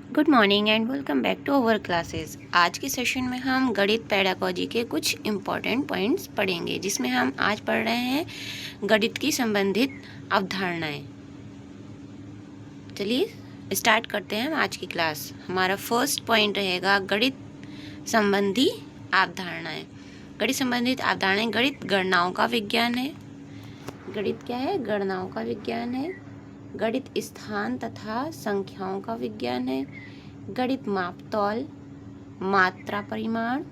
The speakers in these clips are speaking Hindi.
Good morning and welcome back to our classes. आज के सेशन में हम गणित पेडागोजी के कुछ इम्पॉर्टेंट पॉइंट्स पढ़ेंगे, जिसमें हम आज पढ़ रहे हैं गणित की संबंधित अवधारणाएं। चलिए स्टार्ट करते हैं आज की क्लास। हमारा फर्स्ट पॉइंट रहेगा गणित संबंधी अवधारणाएं। गणित संबंधित अवधारणाएं गणित गणनाओं का विज्ञान है। गणित क्या है? गणनाओं का विज्ञान है। गणित स्थान तथा संख्याओं का विज्ञान है। गणित मापतौल, मात्रा, परिमाण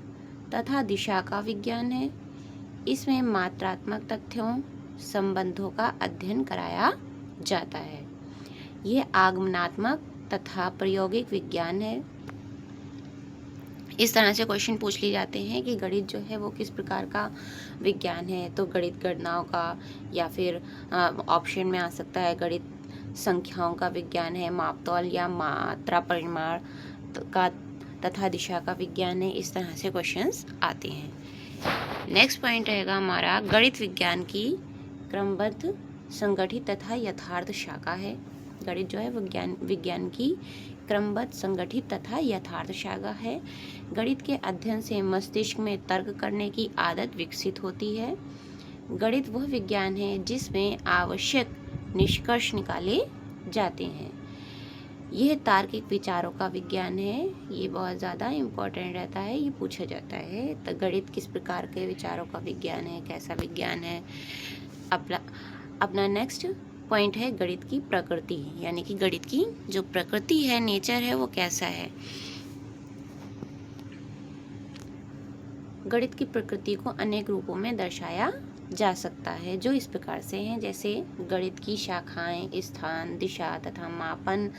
तथा दिशा का विज्ञान है। इसमें मात्रात्मक तथ्यों, संबंधों का अध्ययन कराया जाता है। यह आगमनात्मक तथा प्रायोगिक विज्ञान है। इस तरह से क्वेश्चन पूछ लिए जाते हैं कि गणित जो है वो किस प्रकार का विज्ञान है। तो गणित गणनाओं का, या फिर ऑप्शन में आ सकता है गणित संख्याओं का विज्ञान है, मापतौल या मात्रा परिमाण का तथा दिशा का विज्ञान है। इस तरह से क्वेश्चंस आते हैं। नेक्स्ट पॉइंट रहेगा हमारा गणित विज्ञान की क्रमबद्ध, संगठित तथा यथार्थ शाखा है। गणित जो है विज्ञान की क्रमबद्ध, संगठित तथा यथार्थ शाखा है। गणित के अध्ययन से मस्तिष्क में तर्क करने की आदत विकसित होती है। गणित वह विज्ञान है जिसमें आवश्यक निष्कर्ष निकाले जाते हैं। यह तार्किक विचारों का विज्ञान है। ये बहुत ज़्यादा इम्पोर्टेंट रहता है, ये पूछा जाता है। तो गणित किस प्रकार के विचारों का विज्ञान है, कैसा विज्ञान है। अपना नेक्स्ट पॉइंट है गणित की प्रकृति, यानी कि गणित की जो प्रकृति है, नेचर है, वो कैसा है। गणित की प्रकृति को अनेक रूपों में दर्शाया जा सकता है, जो इस प्रकार से हैं। जैसे गणित की शाखाएं स्थान, दिशा तथा मापन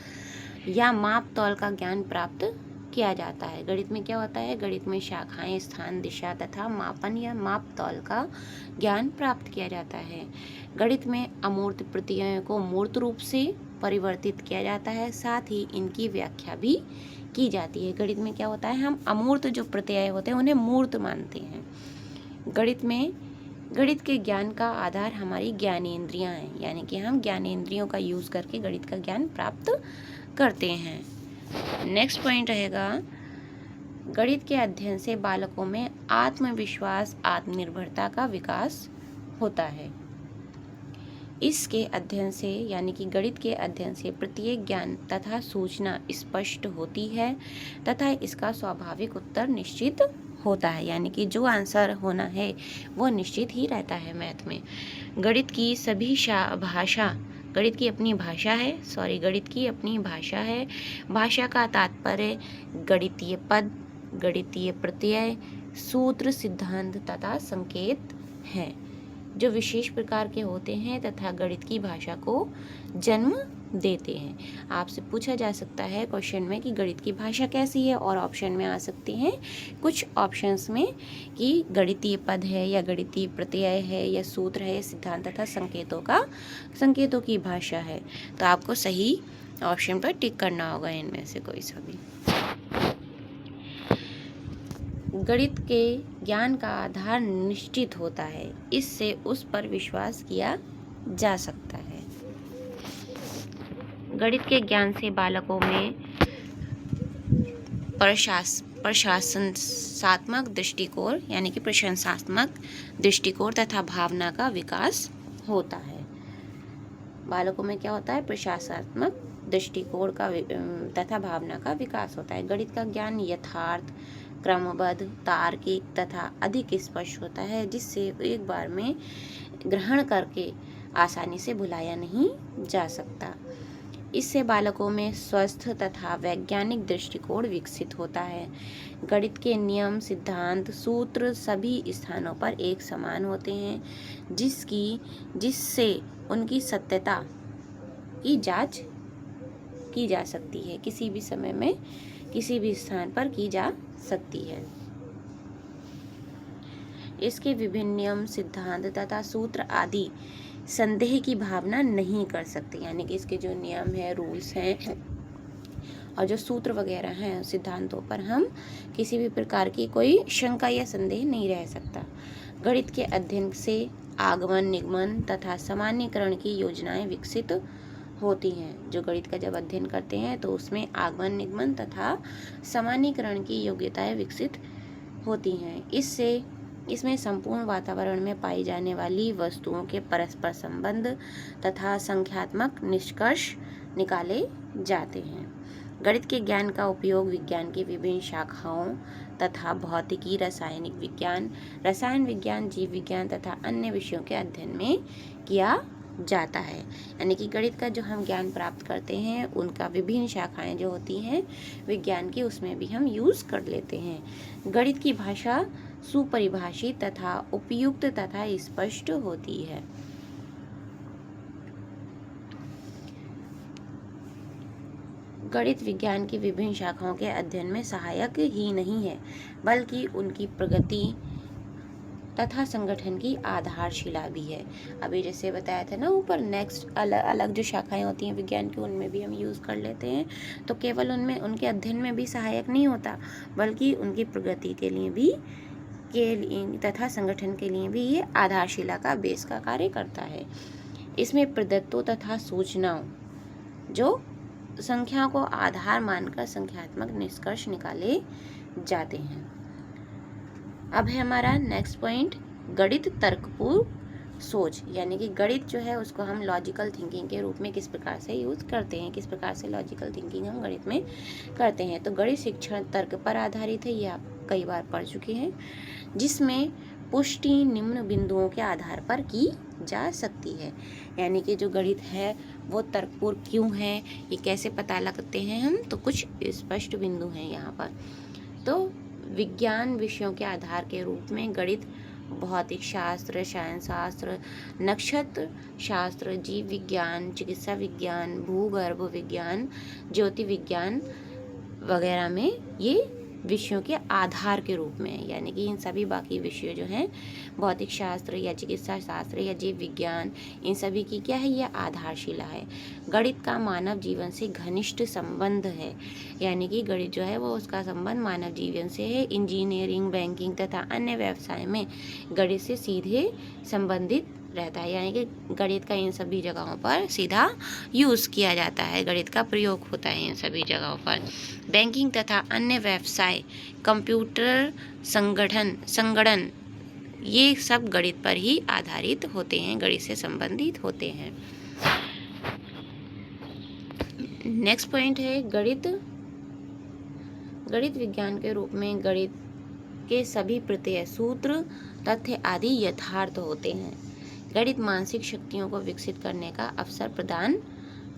या माप तौल का ज्ञान प्राप्त किया जाता है। गणित में क्या होता है? गणित में शाखाएं, स्थान, दिशा तथा मापन या माप तौल का ज्ञान प्राप्त किया जाता है। गणित में अमूर्त प्रत्ययों को मूर्त रूप से परिवर्तित किया जाता है, साथ ही इनकी व्याख्या भी की जाती है। गणित में क्या होता है? हम अमूर्त जो प्रत्यय होते हैं उन्हें मूर्त मानते हैं। गणित के ज्ञान का आधार हमारी ज्ञानेंद्रियां हैं, यानी कि हम ज्ञानेंद्रियों का यूज़ करके गणित का ज्ञान प्राप्त करते हैं। नेक्स्ट पॉइंट रहेगा गणित के अध्ययन से बालकों में आत्मविश्वास, आत्मनिर्भरता का विकास होता है। इसके अध्ययन से, यानी कि गणित के अध्ययन से प्रत्येक ज्ञान तथा सूचना स्पष्ट होती है तथा इसका स्वाभाविक उत्तर निश्चित होता है, यानी कि जो आंसर होना है वो निश्चित ही रहता है मैथ में। गणित की सभी भाषा, गणित की अपनी भाषा है, गणित की अपनी भाषा है। भाषा का तात्पर्य गणितीय पद, गणितीय प्रत्यय, सूत्र, सिद्धांत तथा संकेत हैं, जो विशेष प्रकार के होते हैं तथा गणित की भाषा को जन्म देते हैं। आपसे पूछा जा सकता है क्वेश्चन में कि गणित की भाषा कैसी है, और ऑप्शन में आ सकते हैं कुछ ऑप्शंस में कि गणितीय पद है, या गणितीय प्रत्यय है, या सूत्र है, सिद्धांत तथा संकेतों की भाषा है। तो आपको सही ऑप्शन पर टिक करना होगा इनमें से कोई सा भी। गणित के ज्ञान का आधार निश्चित होता है, इससे उस पर विश्वास किया जा सकता है। गणित के ज्ञान से बालकों में प्रशंसात्मक दृष्टिकोण, यानी कि प्रशंसात्मक दृष्टिकोण तथा भावना का विकास होता है। बालकों में क्या होता है? प्रशंसात्मक दृष्टिकोण का तथा भावना का विकास होता है। गणित का ज्ञान यथार्थ, क्रमबद्ध, तार्किक तथा अधिक स्पष्ट होता है, जिससे एक बार में ग्रहण करके आसानी से भुलाया नहीं जा सकता। इससे बालकों में स्वस्थ तथा वैज्ञानिक दृष्टिकोण विकसित होता है। गणित के नियम, सिद्धांत, सूत्र सभी स्थानों पर एक समान होते हैं, जिससे उनकी सत्यता की जांच की जा सकती है, किसी भी समय में किसी भी स्थान पर की जा सकती है। इसके विभिन्न नियम, सिद्धांत तथा सूत्र आदि संदेह की भावना नहीं कर सकते, यानी कि इसके जो नियम है, रूल्स हैं और जो सूत्र वगैरह हैं, सिद्धांतों पर हम किसी भी प्रकार की कोई शंका या संदेह नहीं रह सकता। गणित के अध्ययन से आगमन, निगमन तथा सामान्यकरण की योजनाएं विकसित होती हैं। जो गणित का जब अध्ययन करते हैं तो उसमें आगमन निगमन तथा सामान्यीकरण की योग्यताएं विकसित होती हैं। इसमें संपूर्ण वातावरण में पाई जाने वाली वस्तुओं के परस्पर संबंध तथा संख्यात्मक निष्कर्ष निकाले जाते हैं। गणित के ज्ञान का उपयोग विज्ञान की विभिन्न शाखाओं तथा भौतिकी, रासायनिक विज्ञान, रसायन विज्ञान, जीव विज्ञान तथा अन्य विषयों के अध्ययन में किया जाता है। यानी कि गणित का जो हम ज्ञान प्राप्त करते हैं उनका विभिन्न शाखाएं जो होती हैं विज्ञान की, उसमें भी हम यूज़ कर लेते हैं। गणित की भाषा सुपरिभाषित तथा उपयुक्त तथा स्पष्ट होती है। गणित विज्ञान की विभिन्न शाखाओं के अध्ययन में सहायक ही नहीं है बल्कि उनकी प्रगति तथा संगठन की आधारशिला भी है। अभी जैसे बताया था ना ऊपर, नेक्स्ट अलग अलग जो शाखाएं होती हैं विज्ञान की उनमें भी हम यूज़ कर लेते हैं। तो केवल उनमें उनके अध्ययन में भी सहायक नहीं होता बल्कि उनकी प्रगति के लिए भी तथा संगठन के लिए भी ये आधारशिला का बेस का कार्य करता है। इसमें प्रदत्तों तथा सूचनाओं जो संख्याओं को आधार मानकर संख्यात्मक निष्कर्ष निकाले जाते हैं। अब है हमारा नेक्स्ट पॉइंट, गणित तर्कपूर्ण सोच। यानी कि गणित जो है उसको हम लॉजिकल थिंकिंग के रूप में किस प्रकार से यूज़ करते हैं, किस प्रकार से लॉजिकल थिंकिंग हम गणित में करते हैं। तो गणित शिक्षण तर्क पर आधारित है, ये आप कई बार पढ़ चुके हैं, जिसमें पुष्टि निम्न बिंदुओं के आधार पर की जा सकती है। यानी कि जो गणित है वो तर्कपूर्ण क्यों है, ये कैसे पता लगते हैं हम, तो कुछ स्पष्ट बिंदु हैं यहाँ पर। तो विज्ञान विषयों के आधार के रूप में गणित भौतिक शास्त्र, रसायन शास्त्र, नक्षत्र शास्त्र, जीव विज्ञान, चिकित्सा विज्ञान, भूगर्भ विज्ञान, ज्योति विज्ञान वगैरह में ये विषयों के आधार के रूप में है। यानी कि इन सभी बाकी विषय जो हैं भौतिक शास्त्र या चिकित्सा शास्त्र या जीव विज्ञान, इन सभी की क्या है, यह आधारशिला है। गणित का मानव जीवन से घनिष्ठ संबंध है। यानी कि गणित जो है वो उसका संबंध मानव जीवन से है। इंजीनियरिंग, बैंकिंग तथा अन्य व्यवसाय में गणित से सीधे संबंधित रहता है। यानी कि गणित का इन सभी जगहों पर सीधा यूज़ किया जाता है, गणित का प्रयोग होता है इन सभी जगहों पर। बैंकिंग तथा अन्य व्यवसाय, कंप्यूटर संगणन ये सब गणित पर ही आधारित होते हैं, गणित से संबंधित होते हैं। नेक्स्ट पॉइंट है गणित विज्ञान के रूप में गणित के सभी प्रत्यय, सूत्र, तथ्य आदि यथार्थ होते हैं। गणित मानसिक शक्तियों को विकसित करने का अवसर प्रदान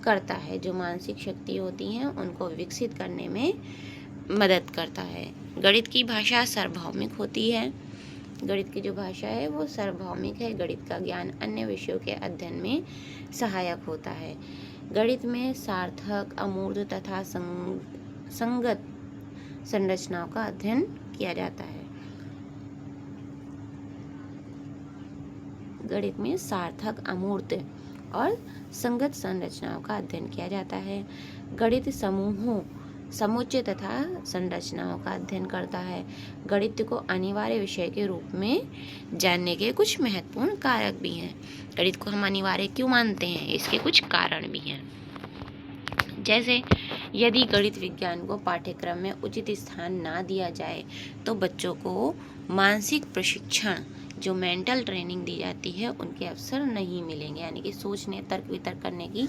करता है। जो मानसिक शक्ति होती हैं उनको विकसित करने में मदद करता है। गणित की भाषा सार्वभौमिक होती है। गणित की जो भाषा है वो सार्वभौमिक है। गणित का ज्ञान अन्य विषयों के अध्ययन में सहायक होता है। गणित में सार्थक, अमूर्त तथा संगत संरचनाओं का अध्ययन किया जाता है। गणित में सार्थक, अमूर्त और संगत संरचनाओं का अध्ययन किया जाता है। गणित समूहों, समुच्चय तथा संरचनाओं का अध्ययन करता है। गणित को अनिवार्य विषय के रूप में जानने के कुछ महत्वपूर्ण कारक भी हैं। गणित को हम अनिवार्य क्यों मानते हैं, इसके कुछ कारण भी हैं। जैसे यदि गणित विज्ञान को पाठ्यक्रम में उचित स्थान ना दिया जाए तो बच्चों को मानसिक प्रशिक्षण, जो मेंटल ट्रेनिंग दी जाती है, उनके अवसर नहीं मिलेंगे। यानी कि सोचने, तर्क वितर्क करने की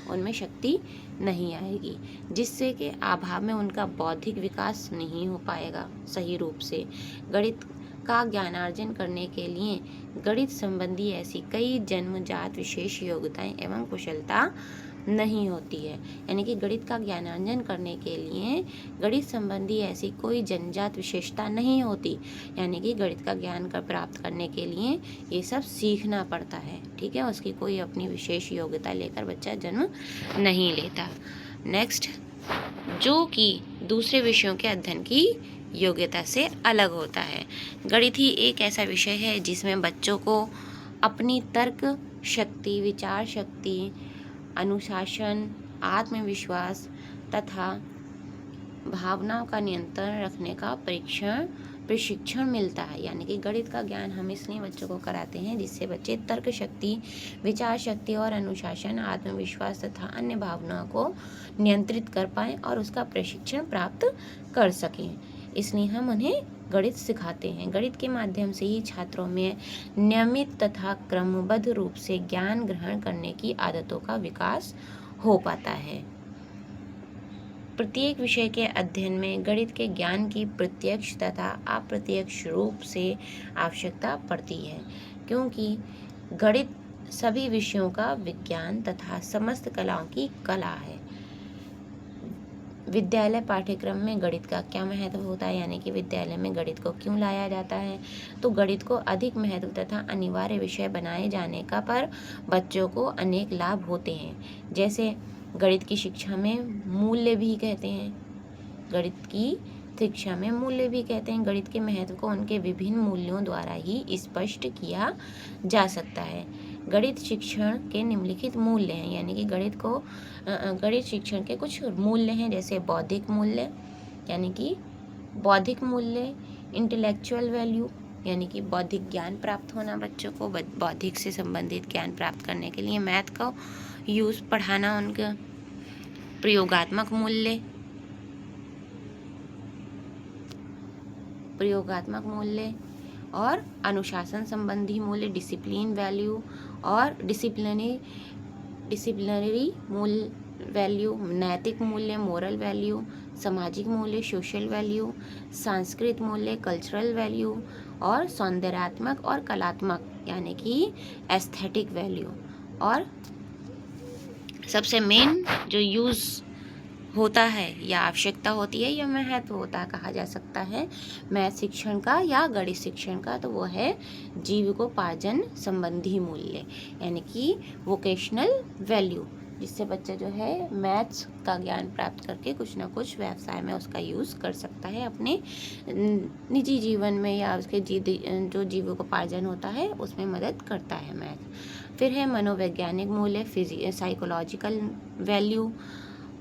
उनमें शक्ति नहीं आएगी, जिससे कि अभाव में उनका बौद्धिक विकास नहीं हो पाएगा सही रूप से। गणित का ज्ञानार्जन करने के लिए गणित संबंधी ऐसी कई जन्मजात विशेष योग्यताएं एवं कुशलता नहीं होती है। यानी कि गणित का ज्ञानार्जन करने के लिए गणित संबंधी ऐसी कोई जन्मजात विशेषता नहीं होती। यानी कि गणित का ज्ञान प्राप्त करने के लिए ये सब सीखना पड़ता है, ठीक है। उसकी कोई अपनी विशेष योग्यता लेकर बच्चा जन्म नहीं लेता। नेक्स्ट, जो कि दूसरे विषयों के अध्ययन की योग्यता से अलग होता है। गणित ही एक ऐसा विषय है जिसमें बच्चों को अपनी तर्क शक्ति, विचार शक्ति, अनुशासन, आत्मविश्वास तथा भावनाओं का नियंत्रण रखने का परीक्षण प्रशिक्षण मिलता है। यानी कि गणित का ज्ञान हम इसलिए बच्चों को कराते हैं जिससे बच्चे तर्क शक्ति, विचार शक्ति और अनुशासन, आत्मविश्वास तथा अन्य भावनाओं को नियंत्रित कर पाएँ और उसका प्रशिक्षण प्राप्त कर सकें। इसलिए हम उन्हें गणित सिखाते हैं। गणित के माध्यम से ही छात्रों में नियमित तथा क्रमबद्ध रूप से ज्ञान ग्रहण करने की आदतों का विकास हो पाता है। प्रत्येक विषय के अध्ययन में गणित के ज्ञान की प्रत्यक्ष तथा अप्रत्यक्ष रूप से आवश्यकता पड़ती है, क्योंकि गणित सभी विषयों का विज्ञान तथा समस्त कलाओं की कला है। विद्यालय पाठ्यक्रम में गणित का क्या महत्व होता है, यानी कि विद्यालय में गणित को क्यों लाया जाता है। तो गणित को अधिक महत्व तथा अनिवार्य विषय बनाए जाने का पर बच्चों को अनेक लाभ होते हैं। जैसे गणित की शिक्षा में मूल्य भी कहते हैं, गणित की शिक्षा में मूल्य भी कहते हैं। गणित के महत्व को उनके विभिन्न मूल्यों द्वारा ही स्पष्ट किया जा सकता है। गणित शिक्षण के निम्नलिखित मूल्य हैं, यानी कि गणित शिक्षण के कुछ मूल्य हैं, जैसे बौद्धिक मूल्य, यानी कि बौद्धिक मूल्य, इंटेलेक्चुअल वैल्यू, यानी कि बौद्धिक ज्ञान प्राप्त होना, बच्चों को बौद्धिक से संबंधित ज्ञान प्राप्त करने के लिए मैथ का यूज़ पढ़ाना उनका। प्रयोगात्मक मूल्य और अनुशासन संबंधी मूल्य, डिसिप्लिन वैल्यू और डिसिप्लिनरी मूल्य वैल्यू, नैतिक मूल्य, मोरल वैल्यू, सामाजिक मूल्य, सोशल वैल्यू, सांस्कृतिक मूल्य, कल्चरल वैल्यू और सौंदर्यात्मक और कलात्मक, यानी कि एस्थेटिक वैल्यू। और सबसे मेन जो यूज़ होता है या आवश्यकता होती है या महत्व होता है, कहा जा सकता है मैथ शिक्षण का या गणित शिक्षण का, तो वो है जीविकोपार्जन संबंधी मूल्य, यानी कि वोकेशनल वैल्यू, जिससे बच्चा जो है मैथ्स का ज्ञान प्राप्त करके कुछ ना कुछ व्यवसाय में उसका यूज़ कर सकता है, अपने निजी जीवन में या उसके जो जीविकोपार्जन होता है उसमें मदद करता है मैथ। फिर है मनोवैज्ञानिक मूल्य, साइकोलॉजिकल वैल्यू,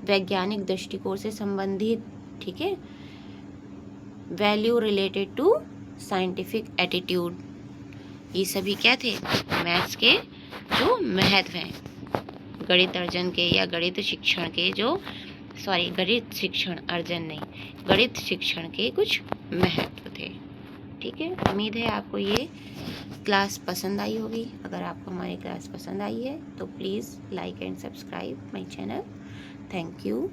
वैज्ञानिक दृष्टिकोण से संबंधित, ठीक है, value related to scientific attitude. ये सभी क्या थे, मैथ्स के जो महत्व हैं, गणित अर्जन के या गणित शिक्षण के गणित शिक्षण के कुछ महत्व थे। ठीक है, उम्मीद है आपको ये क्लास पसंद आई होगी। अगर आपको हमारी क्लास पसंद आई है तो please like and subscribe my channel. Thank you.